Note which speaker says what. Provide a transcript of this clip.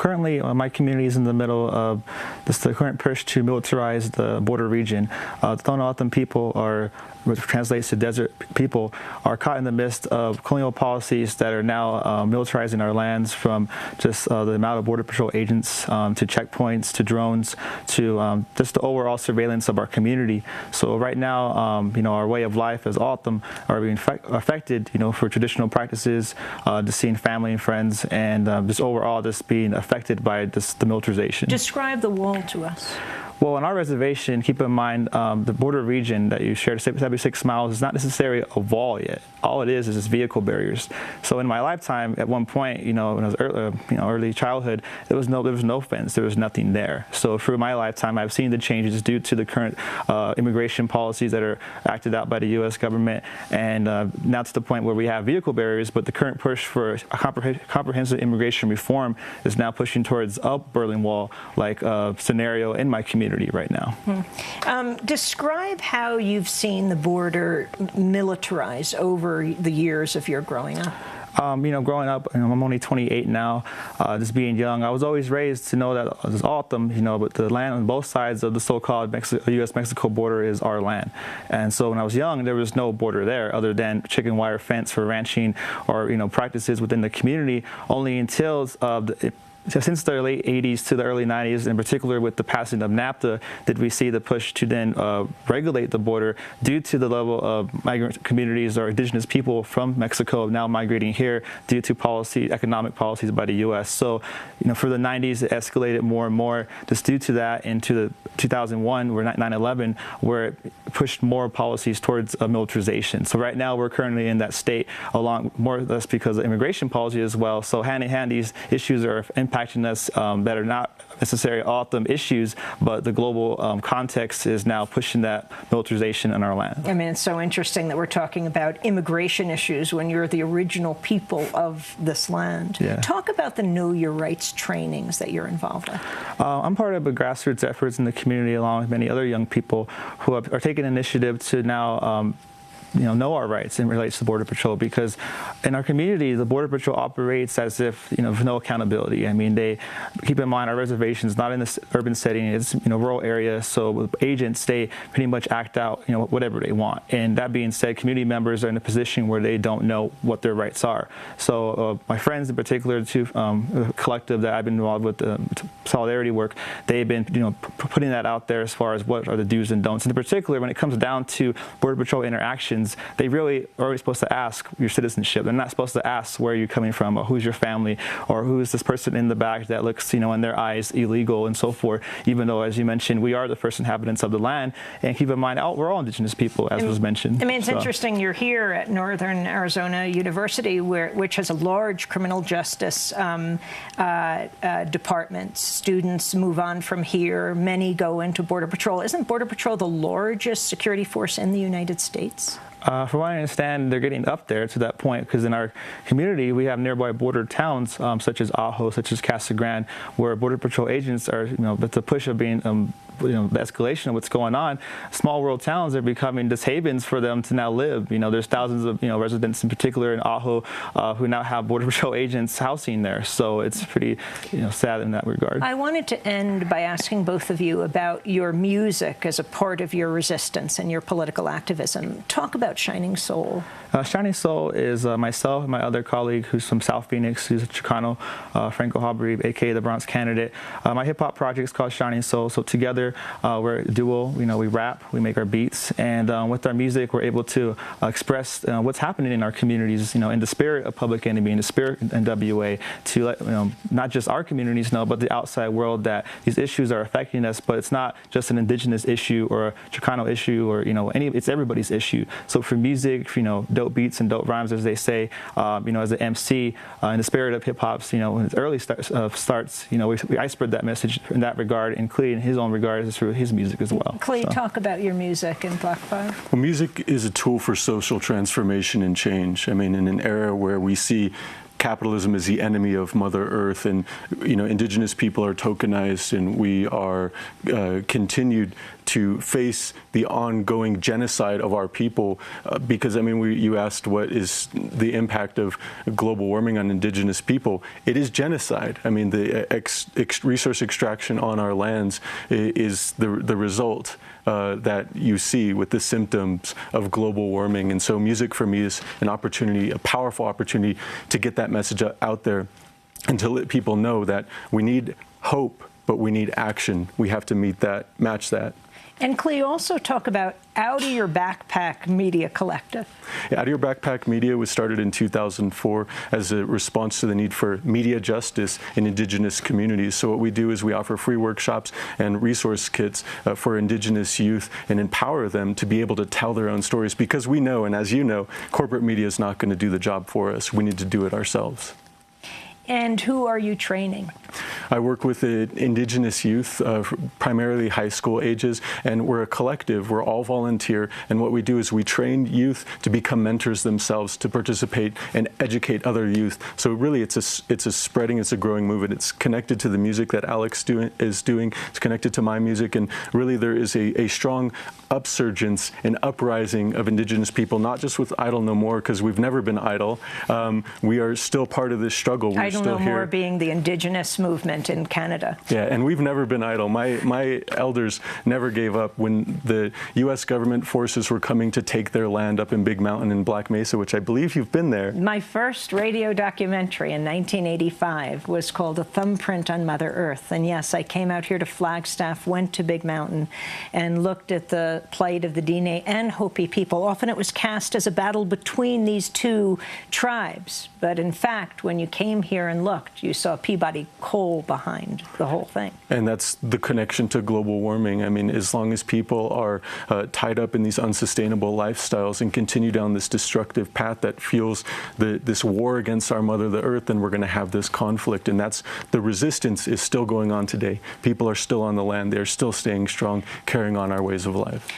Speaker 1: currently, my community is in the middle of the current push to militarize the border region. The Tohono O'odham people which translates to desert people, are caught in the midst of colonial policies that are now militarizing our lands, from just the amount of Border Patrol agents to checkpoints to drones to just the overall surveillance of our community. So right now, our way of life as O'odham are being affected, for traditional practices, just seeing family and friends, and just overall just being affected by the militarization.
Speaker 2: Describe the wall to us.
Speaker 1: Well, on our reservation, keep in mind the border region that you shared, 76 miles, is not necessarily a wall yet. All it is just vehicle barriers. So in my lifetime, at one point, when I was early childhood, there was no fence, there was nothing there. So through my lifetime, I've seen the changes due to the current immigration policies that are acted out by the U.S. government, and now to the point where we have vehicle barriers. But the current push for a comprehensive immigration reform is now pushing towards a Berlin Wall like scenario in my community right now.
Speaker 2: Describe how you've seen the border militarize over the years of your growing up.
Speaker 1: Growing up, I'm only 28 now, just being young, I was always raised to know that it's O'odham, but the land on both sides of the so-called U.S. Mexico border is our land. And so when I was young, there was no border there other than chicken wire fence for ranching or, practices within the community, only until since the late 80s to the early 90s, in particular with the passing of NAFTA, did we see the push to then regulate the border due to the level of migrant communities or indigenous people from Mexico now migrating here due to economic policies by the U.S. So, for the 90s, it escalated more and more just due to that into the 2001, where 9/11, where it pushed more policies towards militarization. So right now, we're currently in that state, along more or less because of immigration policy as well. So hand in hand, these issues are impacting us that are not necessarily O'odham issues, but the global context is now pushing that militarization in our land.
Speaker 2: It's so interesting that we're talking about immigration issues when you're the original people of this land.
Speaker 1: Yeah.
Speaker 2: Talk about the Know Your Rights trainings that you're involved in.
Speaker 1: I'm part of the grassroots efforts in the community, along with many other young people who are taking initiative to now know our rights in relation to Border Patrol, because in our community, the Border Patrol operates as if, with no accountability. They keep in mind our reservation is not in this urban setting, it's, rural area, so agents, they pretty much act out, whatever they want. And that being said, community members are in a position where they don't know what their rights are. So my friends in particular, the collective that I've been involved with, solidarity work, they've been, putting that out there as far as what are the do's and don'ts. And in particular, when it comes down to Border Patrol interactions, they really are always supposed to ask your citizenship. They're not supposed to ask where you're coming from, or who's your family, or who is this person in the back that looks, in their eyes illegal and so forth, even though, as you mentioned, we are the first inhabitants of the land. And keep in mind, we're all indigenous people, as was mentioned.
Speaker 2: It's interesting, you're here at Northern Arizona University, which has a large criminal justice department. Students move on from here. Many go into Border Patrol. Isn't Border Patrol the largest security force in the United States?
Speaker 1: From what I understand, they're getting up there to that point, because in our community, we have nearby border towns such as Ajo, such as Casa Grande, where Border Patrol agents are, with the push of being the escalation of what's going on, small rural towns are becoming just havens for them to now live. There's thousands of residents in particular in Ajo who now have Border Patrol agents housing there. So it's pretty sad in that regard. I
Speaker 2: wanted to end by asking both of you about your music as a part of your resistance and your political activism. Talk about Shining Soul.
Speaker 1: Shining Soul is myself and my other colleague who's from South Phoenix, who's a Chicano, Franco Habri, aka the Bronx Candidate. My hip-hop project is called Shining Soul. So together we're a duo. We rap, we make our beats, and with our music we're able to express what's happening in our communities, in the spirit of Public Enemy, in the spirit of NWA, to let not just our communities know, but the outside world, that these issues are affecting us. But it's not just an indigenous issue or a Chicano issue, or it's everybody's issue. So for music, dope beats and dope rhymes, as they say, as an MC, in the spirit of hip-hop's, when its early starts, I spread that message in that regard, and Clee in his own regard is through his music as well.
Speaker 2: Clee, talk about your music in Black Fire.
Speaker 3: Well, music is a tool for social transformation and change. In an era where we see capitalism is the enemy of Mother Earth, and indigenous people are tokenized, and we are continued to face the ongoing genocide of our people, because I mean, you asked what is the impact of global warming on indigenous people. It is genocide. I mean, the resource extraction on our lands is the result that you see with the symptoms of global warming. And so music for me is an opportunity, a powerful opportunity to get that message out there and to let people know that we need hope, but we need action. We have to match that.
Speaker 2: And Cleo, you also talk about Out of Your Backpack Media Collective.
Speaker 3: Yeah, Out of Your Backpack Media was started in 2004 as a response to the need for media justice in indigenous communities. So what we do is we offer free workshops and resource kits for indigenous youth and empower them to be able to tell their own stories, because we know, and as you know, corporate media is not going to do the job for us. We need to do it ourselves.
Speaker 2: And who are you training?
Speaker 3: I work with indigenous youth, primarily high school ages, and we're a collective. We're all volunteer, and what we do is we train youth to become mentors themselves, to participate and educate other youth. So really, it's a growing movement. It's connected to the music that Alex is doing. It's connected to my music, and really there is a strong upsurgence and uprising of indigenous people, not just with Idle No More, because we've never been idle. We are still part of this struggle. We're
Speaker 2: Idle No More being the indigenous movement in Canada.
Speaker 3: Yeah, and we've never been idle. My elders never gave up when the U.S. government forces were coming to take their land up in Big Mountain in Black Mesa, which I believe you've been there.
Speaker 2: My first radio documentary in 1985 was called A Thumbprint on Mother Earth. And yes, I came out here to Flagstaff, went to Big Mountain, and looked at the plight of the Diné and Hopi people. Often it was cast as a battle between these two tribes. But in fact, when you came here and looked, you saw Peabody coal behind the whole thing. And
Speaker 3: that's the connection to global warming. I mean, as long as people are tied up in these unsustainable lifestyles and continue down this destructive path that fuels this war against our mother, the earth, then we're going to have this conflict. And that's the resistance is still going on today. People are still on the land. They're still staying strong, carrying on our ways of life.